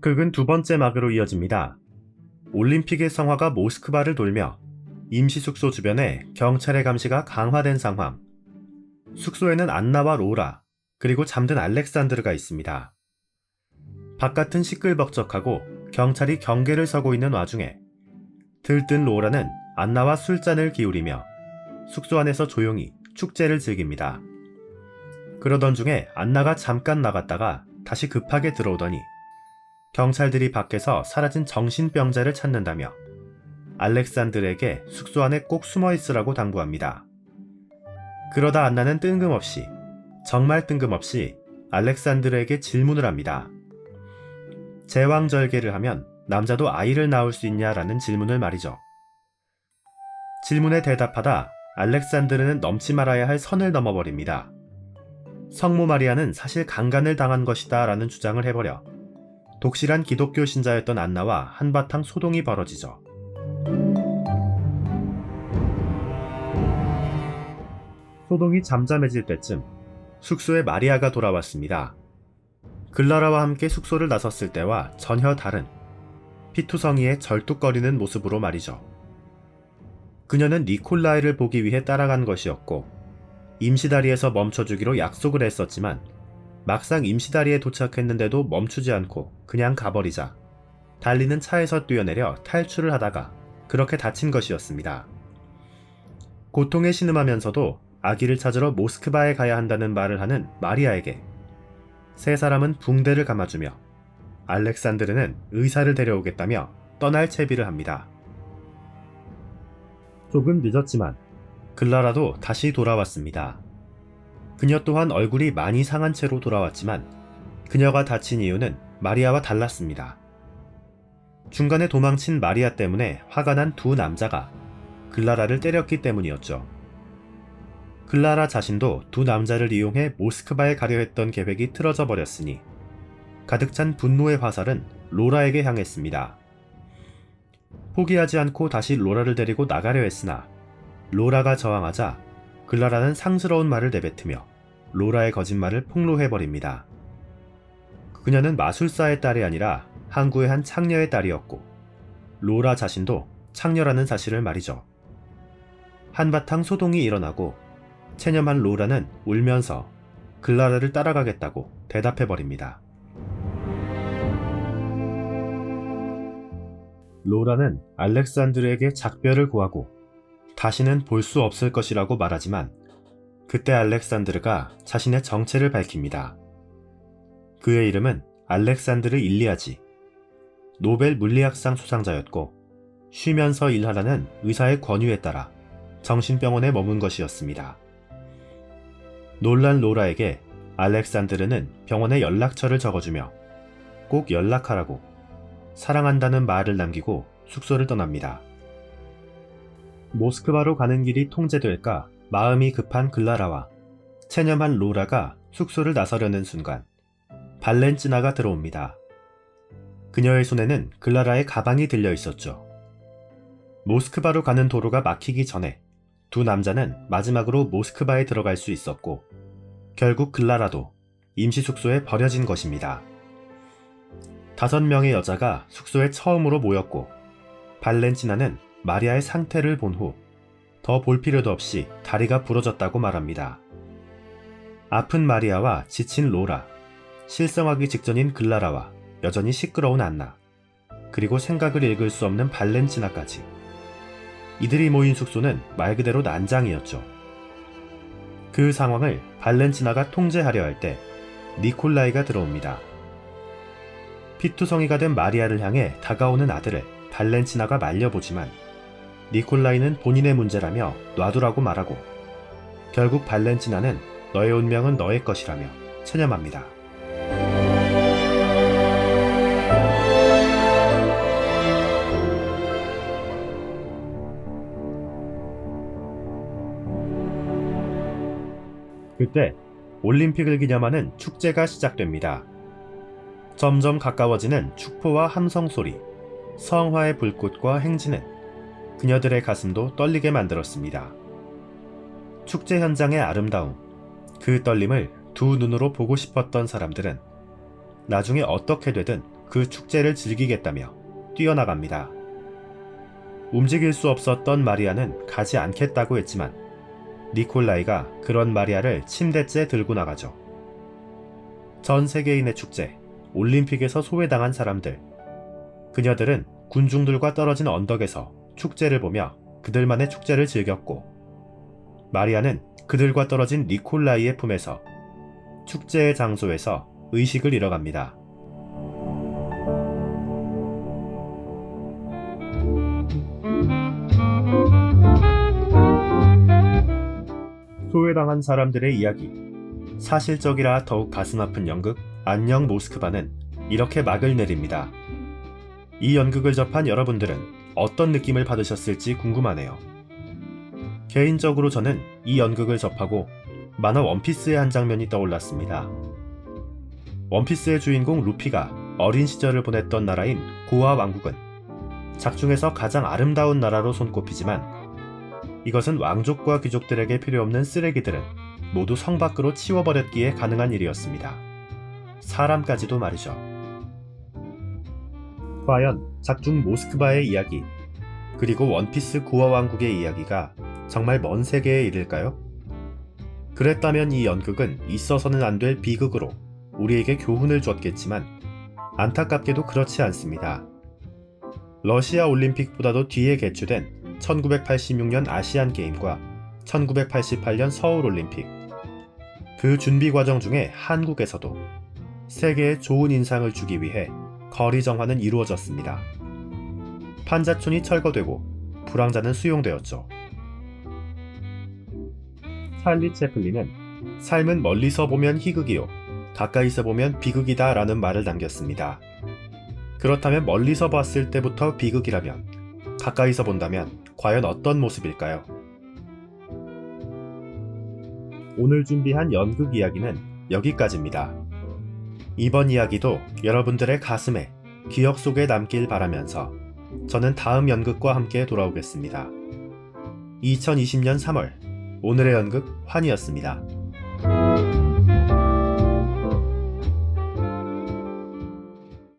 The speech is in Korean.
극은 두 번째 막으로 이어집니다. 올림픽의 성화가 모스크바를 돌며 임시 숙소 주변에 경찰의 감시가 강화된 상황. 숙소에는 안나와 로라, 그리고 잠든 알렉산드르가 있습니다. 바깥은 시끌벅적하고 경찰이 경계를 서고 있는 와중에 들뜬 로라는 안나와 술잔을 기울이며 숙소 안에서 조용히 축제를 즐깁니다. 그러던 중에 안나가 잠깐 나갔다가 다시 급하게 들어오더니 경찰들이 밖에서 사라진 정신병자를 찾는다며 알렉산드르에게 숙소 안에 꼭 숨어 있으라고 당부합니다. 그러다 안나는 정말 뜬금없이 알렉산드르에게 질문을 합니다. 제왕절개를 하면 남자도 아이를 낳을 수 있냐라는 질문을 말이죠. 질문에 대답하다 알렉산드르는 넘지 말아야 할 선을 넘어버립니다. 성모 마리아는 사실 강간을 당한 것이다 라는 주장을 해버려 독실한 기독교 신자였던 안나와 한바탕 소동이 벌어지죠. 소동이 잠잠해질 때쯤 숙소에 마리아가 돌아왔습니다. 글라라와 함께 숙소를 나섰을 때와 전혀 다른 피투성이의 절뚝거리는 모습으로 말이죠. 그녀는 니콜라이를 보기 위해 따라간 것이었고 임시다리에서 멈춰주기로 약속을 했었지만 막상 임시다리에 도착했는데도 멈추지 않고 그냥 가버리자 달리는 차에서 뛰어내려 탈출을 하다가 그렇게 다친 것이었습니다. 고통에 신음하면서도 아기를 찾으러 모스크바에 가야 한다는 말을 하는 마리아에게 세 사람은 붕대를 감아주며 알렉산드르는 의사를 데려오겠다며 떠날 채비를 합니다. 조금 늦었지만 글라라도 다시 돌아왔습니다. 그녀 또한 얼굴이 많이 상한 채로 돌아왔지만 그녀가 다친 이유는 마리아와 달랐습니다. 중간에 도망친 마리아 때문에 화가 난 두 남자가 글라라를 때렸기 때문이었죠. 글라라 자신도 두 남자를 이용해 모스크바에 가려 했던 계획이 틀어져 버렸으니 가득 찬 분노의 화살은 로라에게 향했습니다. 포기하지 않고 다시 로라를 데리고 나가려 했으나 로라가 저항하자 글라라는 상스러운 말을 내뱉으며 로라의 거짓말을 폭로해버립니다. 그녀는 마술사의 딸이 아니라 항구의 한 창녀의 딸이었고 로라 자신도 창녀라는 사실을 말이죠. 한바탕 소동이 일어나고 체념한 로라는 울면서 글라라를 따라가겠다고 대답해버립니다. 로라는 알렉산드르에게 작별을 구하고 다시는 볼 수 없을 것이라고 말하지만 그때 알렉산드르가 자신의 정체를 밝힙니다. 그의 이름은 알렉산드르 일리아지, 노벨 물리학상 수상자였고 쉬면서 일하라는 의사의 권유에 따라 정신병원에 머문 것이었습니다. 놀란 로라에게 알렉산드르는 병원에 연락처를 적어주며 꼭 연락하라고 사랑한다는 말을 남기고 숙소를 떠납니다. 모스크바로 가는 길이 통제될까 마음이 급한 글라라와 체념한 로라가 숙소를 나서려는 순간 발렌찌나가 들어옵니다. 그녀의 손에는 글라라의 가방이 들려 있었죠. 모스크바로 가는 도로가 막히기 전에 두 남자는 마지막으로 모스크바에 들어갈 수 있었고 결국 글라라도 임시 숙소에 버려진 것입니다. 5명의 여자가 숙소에 처음으로 모였고 발렌치나는 마리아의 상태를 본 후 더 볼 필요도 없이 다리가 부러졌다고 말합니다. 아픈 마리아와 지친 로라, 실성하기 직전인 글라라와 여전히 시끄러운 안나, 그리고 생각을 읽을 수 없는 발렌치나까지. 이들이 모인 숙소는 말 그대로 난장이었죠. 그 상황을 발렌치나가 통제하려 할 때 니콜라이가 들어옵니다. 피투성이가 된 마리아를 향해 다가오는 아들을 발렌치나가 말려보지만 니콜라이는 본인의 문제라며 놔두라고 말하고 결국 발렌치나는 너의 운명은 너의 것이라며 체념합니다. 그때 올림픽을 기념하는 축제가 시작됩니다. 점점 가까워지는 축포와 함성 소리, 성화의 불꽃과 행진은 그녀들의 가슴도 떨리게 만들었습니다. 축제 현장의 아름다움, 그 떨림을 두 눈으로 보고 싶었던 사람들은 나중에 어떻게 되든 그 축제를 즐기겠다며 뛰어나갑니다. 움직일 수 없었던 마리아는 가지 않겠다고 했지만 니콜라이가 그런 마리아를 침대째 들고 나가죠. 전 세계인의 축제, 올림픽에서 소외당한 사람들. 그녀들은 군중들과 떨어진 언덕에서 축제를 보며 그들만의 축제를 즐겼고, 마리아는 그들과 떨어진 니콜라이의 품에서 축제의 장소에서 의식을 잃어갑니다. 소외당한 사람들의 이야기. 사실적이라 더욱 가슴 아픈 연극 안녕 모스크바는 이렇게 막을 내립니다. 이 연극을 접한 여러분들은 어떤 느낌을 받으셨을지 궁금하네요. 개인적으로 저는 이 연극을 접하고 만화 원피스의 한 장면이 떠올랐습니다. 원피스의 주인공 루피가 어린 시절을 보냈던 나라인 고아 왕국은 작중에서 가장 아름다운 나라로 손꼽히지만, 이것은 왕족과 귀족들에게 필요없는 쓰레기들은 모두 성 밖으로 치워버렸기에 가능한 일이었습니다. 사람까지도 말이죠. 과연 작중 모스크바의 이야기, 그리고 원피스 고아 왕국의 이야기가 정말 먼 세계의 일일까요? 그랬다면 이 연극은 있어서는 안 될 비극으로 우리에게 교훈을 줬겠지만, 안타깝게도 그렇지 않습니다. 러시아 올림픽보다도 뒤에 개최된 1986년 아시안 게임과 1988년 서울 올림픽, 그 준비 과정 중에 한국에서도 세계에 좋은 인상을 주기 위해 거리 정화는 이루어졌습니다. 판자촌이 철거되고 불황자는 수용되었죠. 찰리 채플린은 삶은 멀리서 보면 희극이요, 가까이서 보면 비극이다 라는 말을 남겼습니다. 그렇다면 멀리서 봤을 때부터 비극이라면 가까이서 본다면 과연 어떤 모습일까요? 오늘 준비한 연극 이야기는 여기까지입니다. 이번 이야기도 여러분들의 가슴에, 기억 속에 남길 바라면서 저는 다음 연극과 함께 돌아오겠습니다. 2020년 3월 오늘의 연극 환이었습니다.